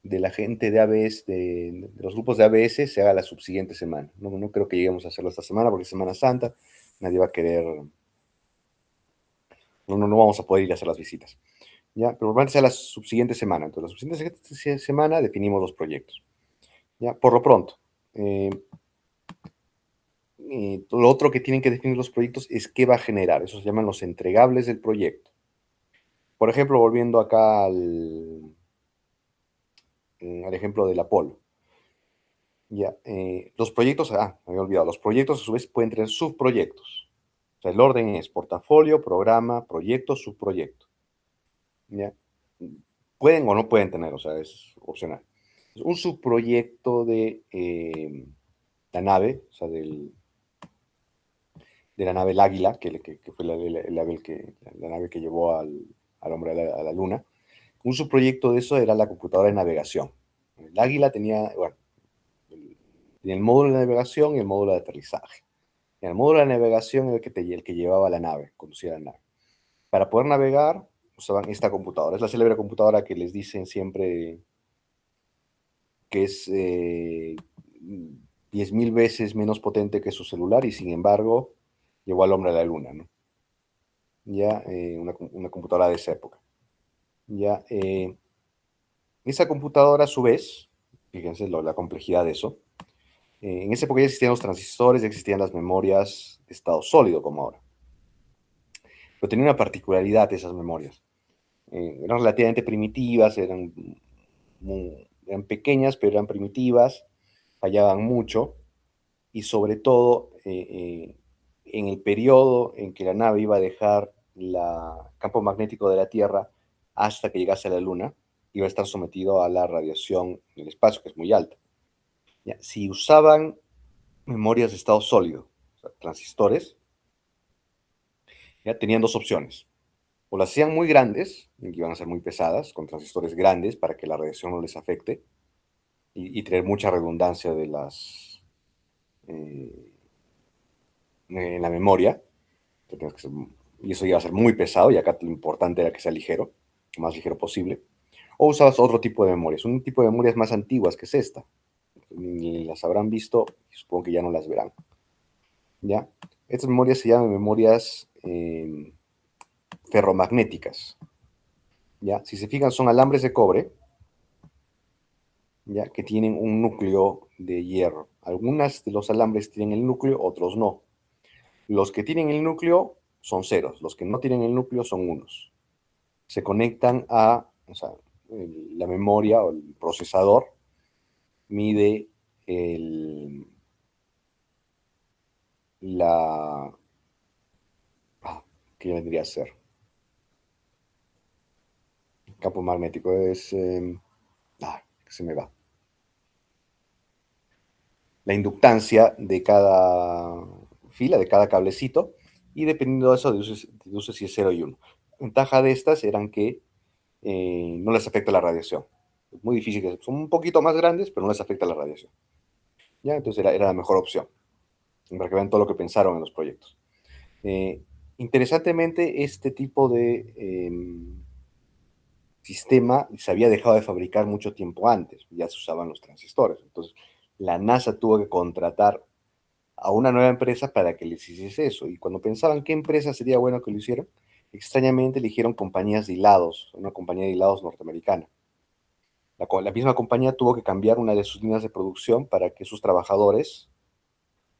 la gente de ABS, de los grupos de ABS, se haga la subsiguiente semana. No creo que lleguemos a hacerlo esta semana porque es Semana Santa, nadie va a querer, no vamos a poder ir a hacer las visitas. ¿Ya? Pero probablemente sea la subsiguiente semana. Entonces, la subsiguiente semana definimos los proyectos. ¿Ya? Por lo pronto, lo otro que tienen que definir los proyectos es qué va a generar. Eso se llaman los entregables del proyecto. Por ejemplo, volviendo acá al ejemplo del Apolo. Ya, los proyectos, me había olvidado, los proyectos a su vez pueden tener subproyectos. O sea, el orden es portafolio, programa, proyecto, subproyecto. ¿Ya? Pueden o no pueden tener, o sea, es opcional. Un subproyecto de la nave, o sea, de la nave El Águila, que fue la nave que llevó al hombre a la Luna. Un subproyecto de eso era la computadora de navegación. El Águila tenía, bueno, el módulo de navegación y el módulo de aterrizaje. En el módulo de navegación era el que llevaba la nave, conducía la nave. Para poder navegar, usaban esta computadora. Es la célebre computadora que les dicen siempre que es 10.000 veces menos potente que su celular y sin embargo llevó al hombre a la luna, ¿no? Ya, una computadora de esa época. Ya, esa computadora a su vez, fíjense la complejidad de eso, en esa época ya existían los transistores, ya existían las memorias de estado sólido como ahora. Pero tenía una particularidad esas memorias. Eran relativamente primitivas, eran pequeñas, pero eran primitivas, fallaban mucho y sobre todo en el periodo en que la nave iba a dejar el campo magnético de la Tierra hasta que llegase a la Luna, iba a estar sometido a la radiación del espacio, que es muy alta. ¿Ya? Si usaban memorias de estado sólido, o sea, transistores, ya tenían dos opciones. O las hacían muy grandes, que iban a ser muy pesadas, con transistores grandes para que la radiación no les afecte, y tener mucha redundancia de en la memoria, y eso iba a ser muy pesado, y acá lo importante era que sea ligero, lo más ligero posible. O usabas otro tipo de memorias, un tipo de memorias más antiguas, que es esta. Ni las habrán visto, supongo que ya no las verán. ¿Ya? Estas memorias se llaman memorias ferromagnéticas. ¿Ya? Si se fijan, son alambres de cobre, ¿ya? Que tienen un núcleo de hierro. Algunas de los alambres tienen el núcleo, otros no. Los que tienen el núcleo son ceros, los que no tienen el núcleo son unos. Se conectan o sea, la memoria o el procesador mide ¿qué vendría a ser? El campo magnético es, se me va. La inductancia de cada fila, de cada cablecito, y dependiendo de eso, deduce si es 0 y 1. La ventaja de estas eran que no les afecta la radiación. Es muy difícil, son un poquito más grandes, pero no les afecta la radiación. ¿Ya? Entonces era la mejor opción, para que vean todo lo que pensaron en los proyectos. Interesantemente, este tipo de sistema se había dejado de fabricar mucho tiempo antes, ya se usaban los transistores. Entonces, la NASA tuvo que contratar a una nueva empresa para que les hiciese eso. Y cuando pensaban qué empresa sería bueno que lo hiciera, extrañamente eligieron compañías de hilados, una compañía de hilados norteamericana. La misma compañía tuvo que cambiar una de sus líneas de producción para que sus trabajadores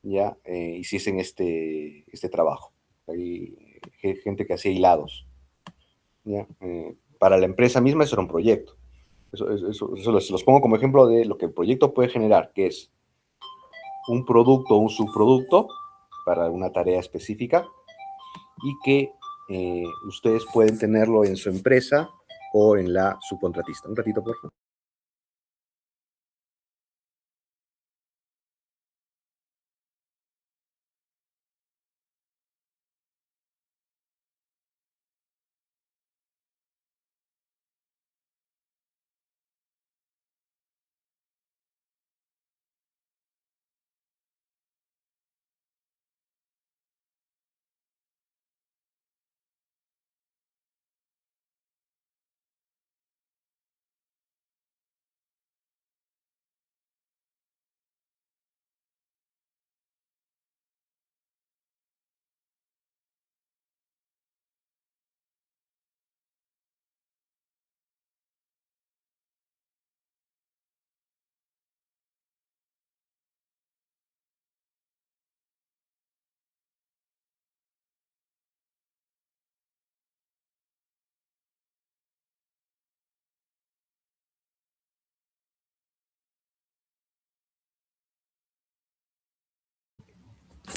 ya hiciesen este trabajo. Hay gente que hacía hilados. ¿Ya? Para la empresa misma eso era un proyecto. Eso los pongo como ejemplo de lo que el proyecto puede generar, que es un producto o un subproducto para una tarea específica y que ustedes pueden tenerlo en su empresa o en la subcontratista. Un ratito, por favor.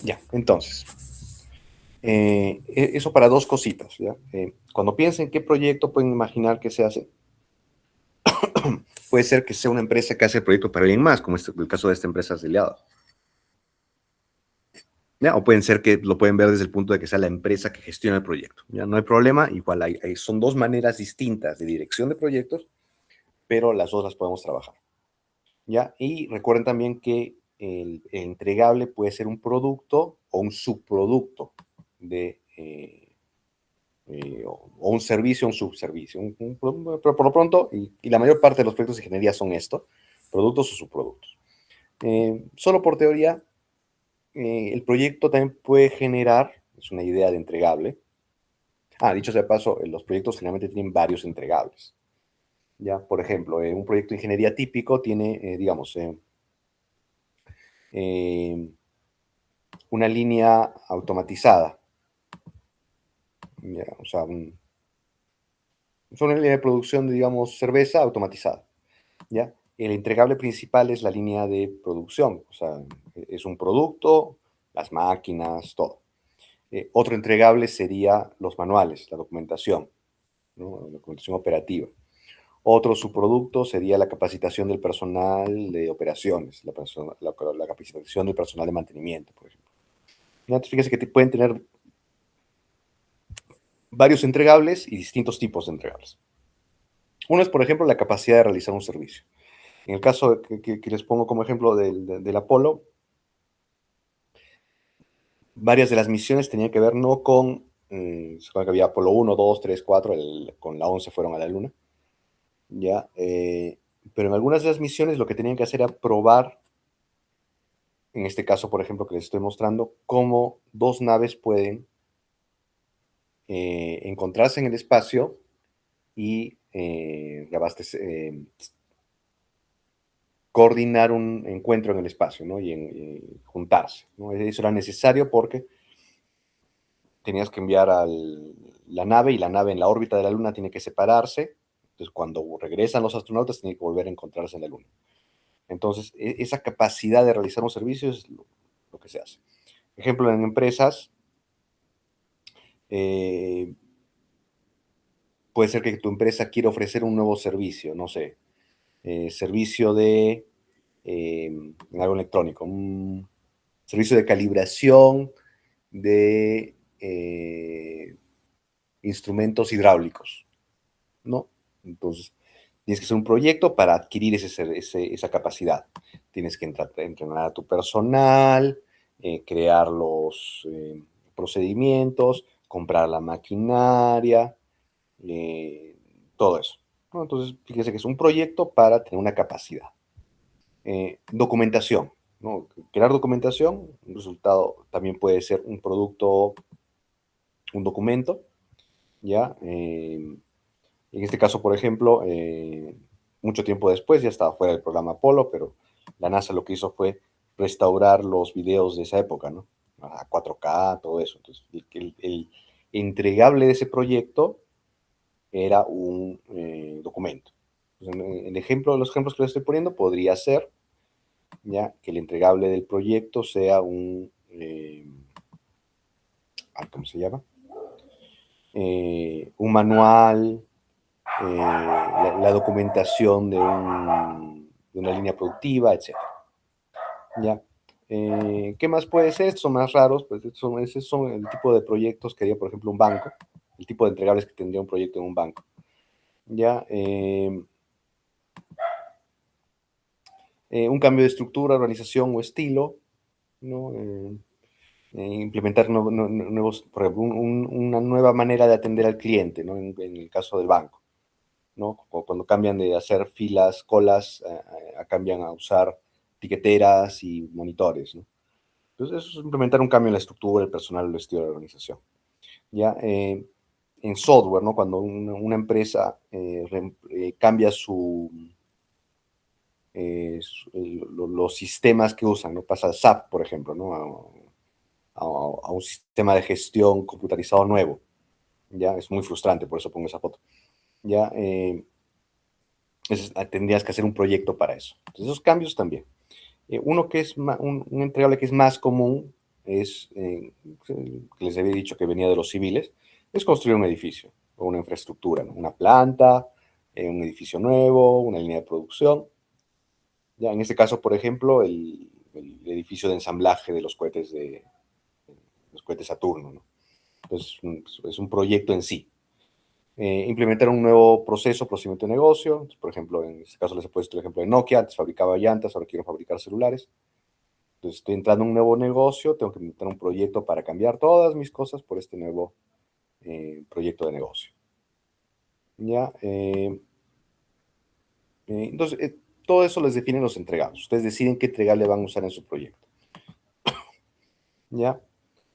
Ya, entonces, eso para dos cositas. ¿Ya? Cuando piensen qué proyecto pueden imaginar que se hace, puede ser que sea una empresa que hace el proyecto para alguien más, como el caso de esta empresa afiliada. ¿Ya? O pueden ser que lo pueden ver desde el punto de que sea la empresa que gestiona el proyecto. ¿Ya? No hay problema, igual son dos maneras distintas de dirección de proyectos, pero las dos las podemos trabajar. ¿Ya? Y recuerden también que el entregable puede ser un producto o un subproducto o un servicio o un subservicio. Pero por lo pronto, y la mayor parte de los proyectos de ingeniería son esto, productos o subproductos. Solo por teoría, el proyecto también puede generar, es una idea de entregable. Dicho sea de paso, los proyectos generalmente tienen varios entregables. Ya, por ejemplo, un proyecto de ingeniería típico tiene, digamos, una línea automatizada. Ya, o sea, es una línea de producción de, digamos, cerveza automatizada. ¿Ya? El entregable principal es la línea de producción, o sea, es un producto, las máquinas, todo. Otro entregable sería los manuales, la documentación, ¿no? La documentación operativa. Otro subproducto sería la capacitación del personal de operaciones, la capacitación del personal de mantenimiento, por ejemplo. Entonces, fíjese que pueden tener varios entregables y distintos tipos de entregables. Uno es, por ejemplo, la capacidad de realizar un servicio. En el caso que les pongo como ejemplo del Apolo, varias de las misiones tenían que ver no con, se acuerdan que había Apolo 1, 2, 3, 4, con la 11 fueron a la Luna, ¿ya? Pero en algunas de las misiones lo que tenían que hacer era probar, en este caso, por ejemplo, que les estoy mostrando, cómo dos naves pueden encontrarse en el espacio y coordinar un encuentro en el espacio, ¿no? Y juntarse, ¿no? Eso era necesario porque tenías que enviar la nave y la nave en la órbita de la Luna tiene que separarse. Entonces, cuando regresan los astronautas, tienen que volver a encontrarse en la Luna. Entonces, esa capacidad de realizar un servicio es lo que se hace. Ejemplo, en empresas, puede ser que tu empresa quiera ofrecer un nuevo servicio, no sé, servicio de en algo electrónico, un servicio de calibración de instrumentos hidráulicos, ¿no? Entonces, tienes que hacer un proyecto para adquirir esa capacidad. Tienes que entrenar a tu personal, crear los procedimientos, comprar la maquinaria, todo eso, ¿no? Entonces, fíjese que es un proyecto para tener una capacidad. Documentación, ¿no? Crear documentación, un resultado también puede ser un producto, un documento, ¿ya? En este caso, por ejemplo, mucho tiempo después, ya estaba fuera del programa Apolo, pero la NASA lo que hizo fue restaurar los videos de esa época, ¿no? A 4K, todo eso. Entonces, el entregable de ese proyecto era un documento. Entonces, los ejemplos que les estoy poniendo podría ser, ya, que el entregable del proyecto sea ¿cómo se llama? Un manual, la documentación de una línea productiva, etc. ¿Ya? ¿Qué más puede ser? Estos son más raros, pues esos son el tipo de proyectos que haría, por ejemplo, un banco, el tipo de entregables que tendría un proyecto en un banco. ¿Ya? Un cambio de estructura, organización o estilo, ¿no? Implementar nuevos, por ejemplo, una nueva manera de atender al cliente, ¿no? En el caso del banco, ¿no? Cuando cambian de hacer filas, colas, cambian a usar tiqueteras y monitores, ¿no? Entonces, eso es implementar un cambio en la estructura, el personal, el estilo de la organización. ¿Ya? En software, ¿no? Cuando una empresa cambia los sistemas que usan, ¿no? Pasa de SAP, por ejemplo, ¿no? A un sistema de gestión computarizado nuevo. ¿Ya? Es muy frustrante, por eso pongo esa foto. ¿Ya? Tendrías que hacer un proyecto para eso. Entonces, esos cambios también. Uno que es un entregable que es más común es, que les había dicho que venía de los civiles, es construir un edificio o una infraestructura, ¿no? Una planta, un edificio nuevo, una línea de producción. Ya, en este caso, por ejemplo, el edificio de ensamblaje de los cohetes Saturno, ¿no? Entonces, es un proyecto en sí. Implementar un nuevo procedimiento de negocio. Entonces, por ejemplo, en este caso les he puesto el ejemplo de Nokia, antes fabricaba llantas, ahora quiero fabricar celulares. Entonces, estoy entrando en un nuevo negocio, tengo que implementar un proyecto para cambiar todas mis cosas por este nuevo proyecto de negocio. ¿Ya? Entonces, todo eso les definen los entregables. Ustedes deciden qué entregable van a usar en su proyecto. ¿Ya?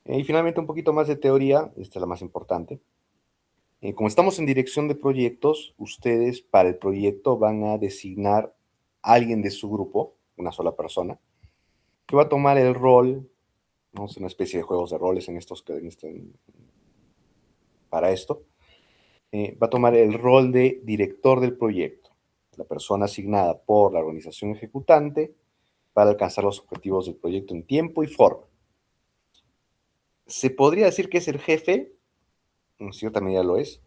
Y finalmente un poquito más de teoría, esta es la más importante. Como estamos en dirección de proyectos, ustedes para el proyecto van a designar a alguien de su grupo, una sola persona, que va a tomar el rol, vamos a hacer una especie de juegos de roles para esto, va a tomar el rol de director del proyecto, la persona asignada por la organización ejecutante para alcanzar los objetivos del proyecto en tiempo y forma. Se podría decir que es el jefe, en cierta medida lo es,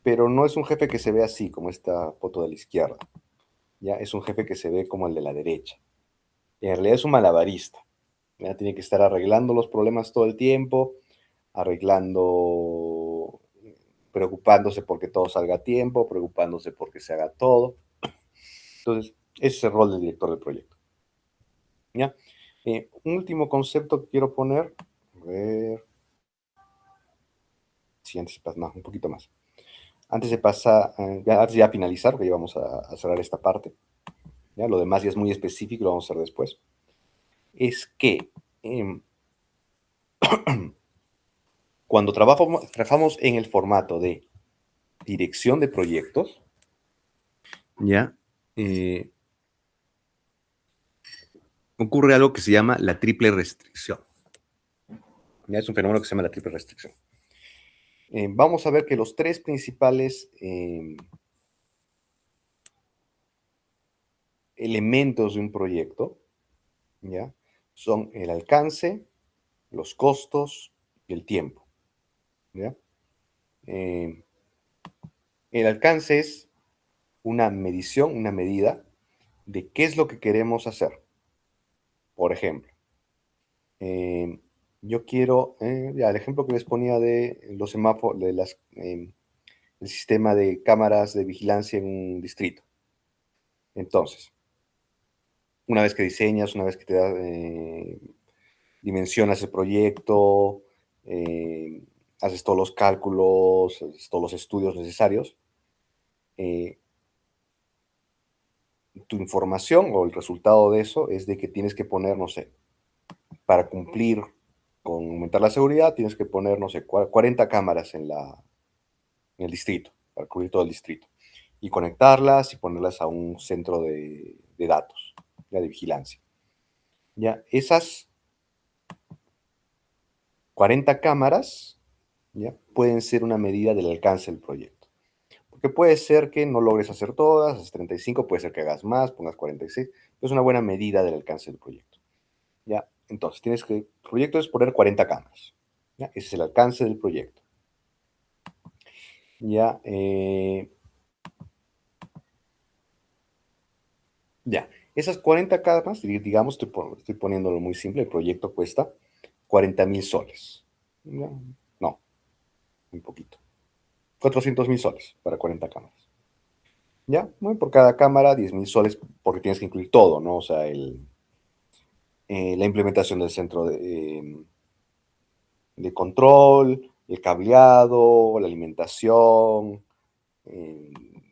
pero no es un jefe que se ve así, como esta foto de la izquierda. ¿Ya? Es un jefe que se ve como el de la derecha. En realidad es un malabarista. ¿Ya? Tiene que estar arreglando los problemas todo el tiempo, arreglando, preocupándose porque todo salga a tiempo, preocupándose porque se haga todo. Entonces, ese es el rol del director del proyecto. ¿Ya? Un último concepto que quiero poner. A ver. Sí, antes más, un poquito más. Antes de pasar, antes de ya finalizar, porque ya vamos a cerrar esta parte. ¿Ya? Lo demás ya es muy específico, lo vamos a hacer después. Es que cuando trabajamos en el formato de dirección de proyectos, ¿ya? Ocurre algo que se llama la triple restricción. ¿Ya? Es un fenómeno que se llama la triple restricción. Vamos a ver que los tres principales elementos de un proyecto, ¿ya? Son el alcance, los costos y el tiempo. ¿Ya? El alcance es una medición, una medida de qué es lo que queremos hacer. Por ejemplo, yo quiero, ya el ejemplo que les ponía de los semáforos, el sistema de cámaras de vigilancia en un distrito. Entonces, una vez que diseñas, una vez que dimensionas el proyecto, haces todos los cálculos, haces todos los estudios necesarios, tu información o el resultado de eso es de que tienes que poner, no sé, para cumplir con aumentar la seguridad, tienes que poner, no sé, 40 cámaras en el distrito, para cubrir todo el distrito, y conectarlas y ponerlas a un centro de datos, ya de vigilancia. Ya, esas 40 cámaras, ¿ya? Pueden ser una medida del alcance del proyecto. Porque puede ser que no logres hacer todas, haces 35, puede ser que hagas más, pongas 46, pero es una buena medida del alcance del proyecto. ¿Ya? Entonces, el proyecto es poner 40 cámaras. ¿Ya? Ese es el alcance del proyecto. ¿Ya? Ya. Esas 40 cámaras, digamos, estoy poniéndolo muy simple, el proyecto cuesta 40,000 soles. ¿Ya? No, un poquito. 400,000 soles para 40 cámaras. ¿Ya? Bueno, por cada cámara, 10,000 soles, porque tienes que incluir todo, ¿no? O sea, la implementación del centro de control, el cableado, la alimentación,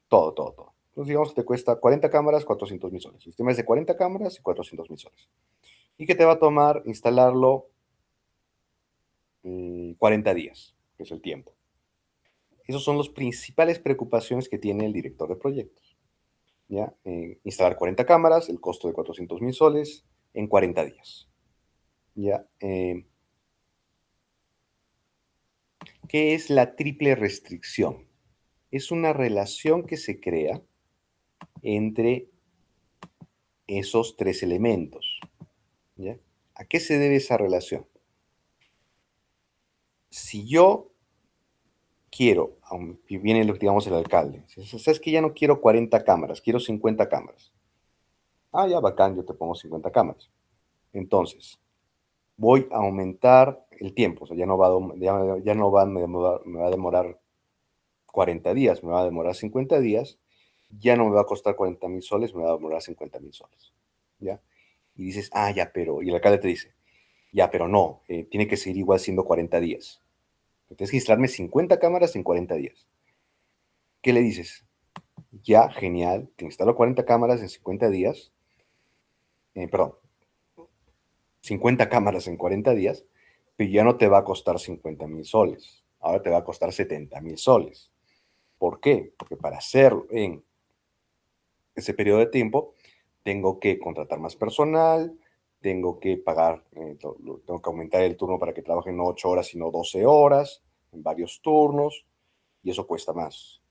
todo. Entonces, digamos que te cuesta 40 cámaras, 400,000 soles. El sistema es de 40 cámaras y 400,000 soles. ¿Y qué te va a tomar instalarlo? 40 días, que es el tiempo. Esas son las principales preocupaciones que tiene el director de proyectos. ¿Ya? Instalar 40 cámaras, el costo de 400,000 soles en 40 días. ¿Ya? ¿Qué es la triple restricción? Es una relación que se crea entre esos tres elementos. ¿Ya? ¿A qué se debe esa relación? Si yo quiero, y viene, digamos, el alcalde, ¿sabes que ya no quiero 40 cámaras, quiero 50 cámaras? Ah, ya, bacán, yo te pongo 50 cámaras. Entonces, voy a aumentar el tiempo, o sea, ya no va a demorar 40 días, me va a demorar 50 días, ya no me va a costar 40,000 soles, me va a demorar 50,000 soles, ¿ya? Y dices, ah, ya, pero, y el alcalde te dice, ya, pero no, tiene que seguir igual siendo 40 días. Tienes que instalarme 50 cámaras en 40 días. ¿Qué le dices? Ya, genial, te instalo 40 cámaras en 50 días, perdón, 50 cámaras en 40 días, pero ya no te va a costar 50,000 soles, ahora te va a costar 70,000 soles. ¿Por qué? Porque para hacerlo en ese periodo de tiempo, tengo que contratar más personal, tengo que pagar, tengo que aumentar el turno para que trabajen no 8 horas, sino 12 horas, en varios turnos, y eso cuesta más,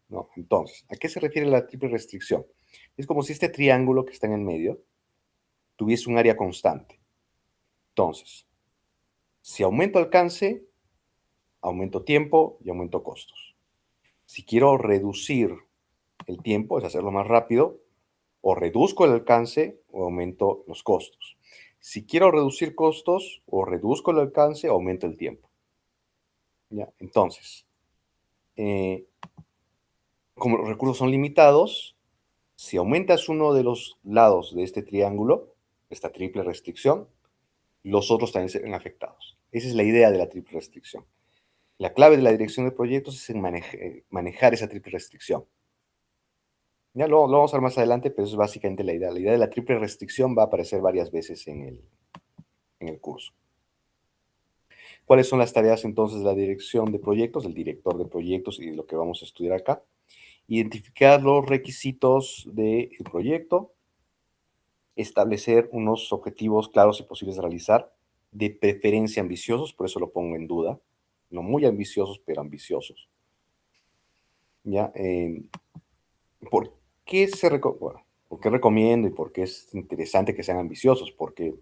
¿no? Entonces, ¿a qué se refiere la triple restricción? Es como si este triángulo que está en el medio tuviese un área constante. Entonces, si aumento alcance, aumento tiempo y aumento costos. Si quiero reducir el tiempo, es hacerlo más rápido, o reduzco el alcance o aumento los costos. Si quiero reducir costos, o reduzco el alcance o aumento el tiempo. ¿Ya? Entonces, como los recursos son limitados, si aumentas uno de los lados de este triángulo, esta triple restricción, los otros también se ven afectados. Esa es la idea de la triple restricción. La clave de la dirección de proyectos es en manejar esa triple restricción. Ya lo vamos a ver más adelante, pero eso es básicamente la idea. La idea de la triple restricción va a aparecer varias veces en el curso. ¿Cuáles son las tareas entonces de la dirección de proyectos, del director de proyectos y de lo que vamos a estudiar acá? Identificar los requisitos del proyecto, establecer unos objetivos claros y posibles de realizar, de preferencia ambiciosos, por eso lo pongo en duda, no muy ambiciosos, pero ambiciosos. ¿Ya? ¿Por qué bueno, ¿por qué recomiendo y por qué es interesante que sean ambiciosos? Porque,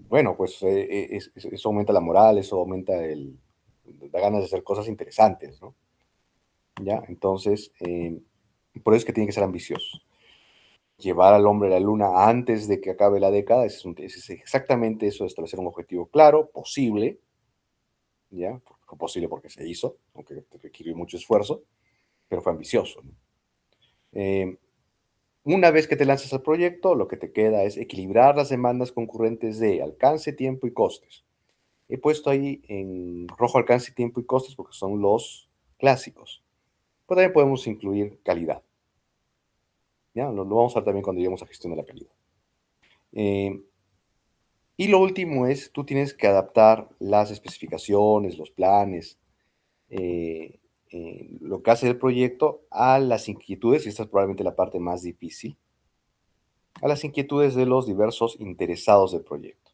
bueno, pues eso aumenta la moral, eso aumenta da ganas de hacer cosas interesantes, ¿no? ¿Ya? Entonces, por eso es que tienen que ser ambiciosos. Llevar al hombre a la luna antes de que acabe la década es exactamente eso, establecer un objetivo claro, posible, ¿ya? Fue posible porque se hizo, aunque requirió mucho esfuerzo, pero fue ambicioso, ¿no? Una vez que te lanzas al proyecto, lo que te queda es equilibrar las demandas concurrentes de alcance, tiempo y costes. He puesto ahí en rojo alcance, tiempo y costes porque son los clásicos. Pero también podemos incluir calidad. ¿Ya? Lo vamos a ver también cuando lleguemos a gestión de la calidad. Y lo último es, tú tienes que adaptar las especificaciones, los planes, lo que hace el proyecto a las inquietudes, y esta es probablemente la parte más difícil, a las inquietudes de los diversos interesados del proyecto.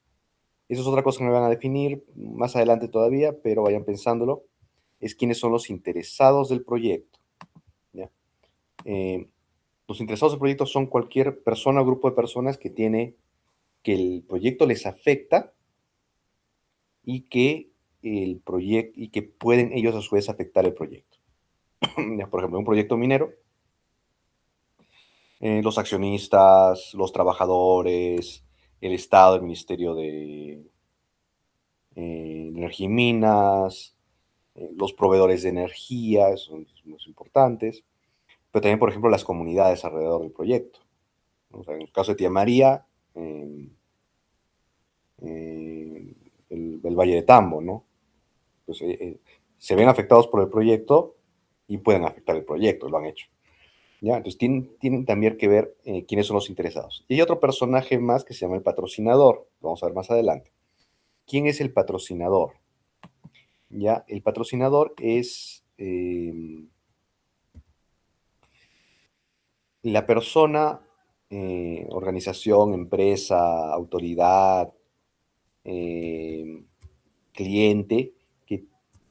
Eso es otra cosa que me van a definir más adelante todavía, pero vayan pensándolo, es quiénes son los interesados del proyecto. ¿Ya? Los interesados del proyecto son cualquier persona o grupo de personas que el proyecto les afecta y que pueden ellos a su vez afectar el proyecto. Por ejemplo, un proyecto minero, los accionistas, los trabajadores, el Estado, el Ministerio de Energía y Minas, los proveedores de energía, son los importantes, pero también, por ejemplo, las comunidades alrededor del proyecto. O sea, en el caso de Tía María, el Valle de Tambo, ¿no? Pues, se ven afectados por el proyecto y pueden afectar el proyecto, lo han hecho. ¿Ya? Entonces tienen también que ver quiénes son los interesados. Y hay otro personaje más que se llama el patrocinador, lo vamos a ver más adelante. ¿Quién es el patrocinador? ¿Ya? El patrocinador es la persona, organización, empresa, autoridad, cliente, que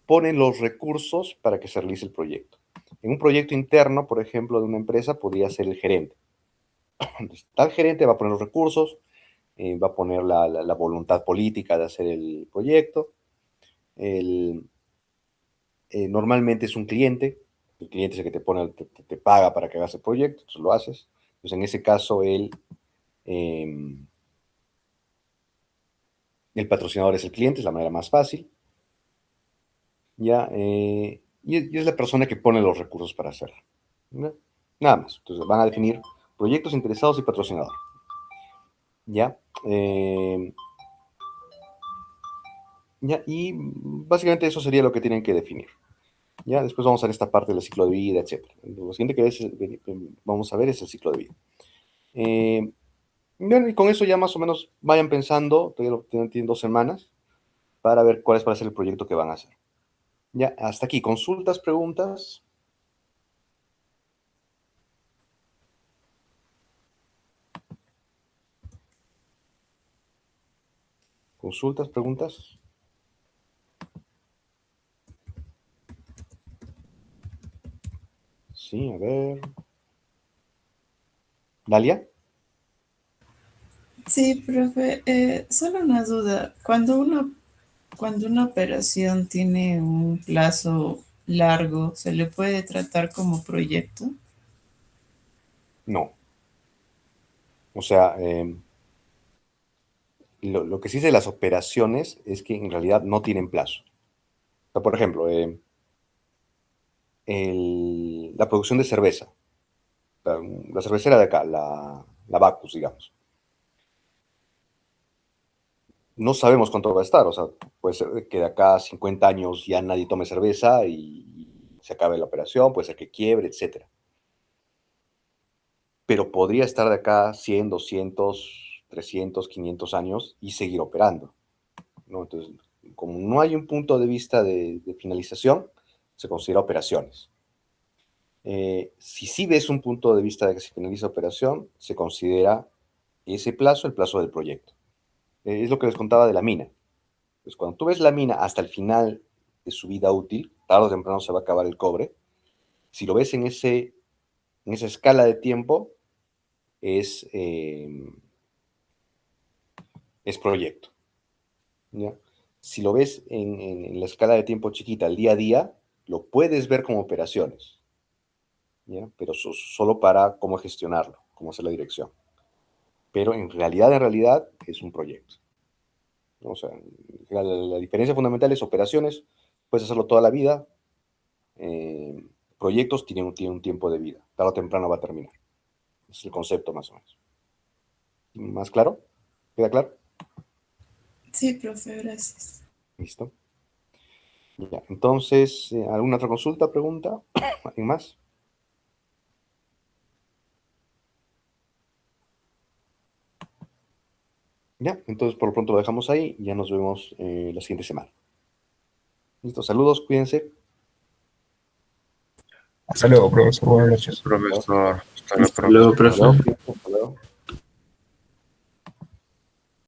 pone los recursos para que se realice el proyecto. En un proyecto interno, por ejemplo, de una empresa, podría ser el gerente. Entonces, tal gerente va a poner los recursos, va a poner la voluntad política de hacer el proyecto. Normalmente es un cliente, el cliente es el que te paga para que hagas el proyecto, entonces lo haces. Entonces, en ese caso, el patrocinador es el cliente, es la manera más fácil. ¿Ya? Y es la persona que pone los recursos para hacerlo. ¿Ya? Nada más. Entonces van a definir proyectos interesados y patrocinador. ¿Ya? ¿Ya? Y básicamente eso sería lo que tienen que definir. Ya, después vamos a ver esta parte del ciclo de vida, etc. Lo siguiente que vamos a ver es el ciclo de vida. Bueno, y con eso ya más o menos vayan pensando, tienen 2 semanas, para ver cuál es ser el proyecto que van a hacer. Ya, hasta aquí. ¿Consultas, preguntas? ¿Consultas, preguntas? Sí, a ver. ¿Dalia? Sí, profe, solo una duda. Cuando una operación tiene un plazo largo, ¿se le puede tratar como proyecto? No. O sea, lo que sí de las operaciones es que en realidad no tienen plazo. O sea, por ejemplo, la producción de cerveza. La cervecera de acá, la Bacus, digamos. No sabemos cuánto va a estar. O sea, puede ser que de acá a 50 años ya nadie tome cerveza y se acabe la operación, puede ser que quiebre, etc. Pero podría estar de acá 100, 200, 300, 500 años y seguir operando, ¿no? Entonces, como no hay un punto de vista de finalización, se considera operaciones. Si sí ves un punto de vista de que se finaliza operación, se considera ese plazo el plazo del proyecto. Es lo que les contaba de la mina. Pues cuando tú ves la mina hasta el final de su vida útil, tarde o temprano se va a acabar el cobre. Si lo ves en esa escala de tiempo, es proyecto, ¿ya? Si lo ves en la escala de tiempo chiquita, el día a día, lo puedes ver como operaciones, ¿ya? Pero solo para cómo gestionarlo, cómo hacer la dirección. Pero en realidad es un proyecto, ¿no? O sea, la diferencia fundamental es operaciones, puedes hacerlo toda la vida. Proyectos tienen un tiempo de vida, tarde o temprano va a terminar. Es el concepto más o menos. ¿Más claro? ¿Queda claro? Sí, profe, gracias. Listo. Ya, entonces, ¿alguna otra consulta, pregunta? ¿Alguien más? Ya, entonces por lo pronto lo dejamos ahí y ya nos vemos la siguiente semana. Listo, saludos, cuídense. Hasta luego, profesor. Buenas noches. Profesor, hasta la Hasta luego, próxima. profe. Adiós.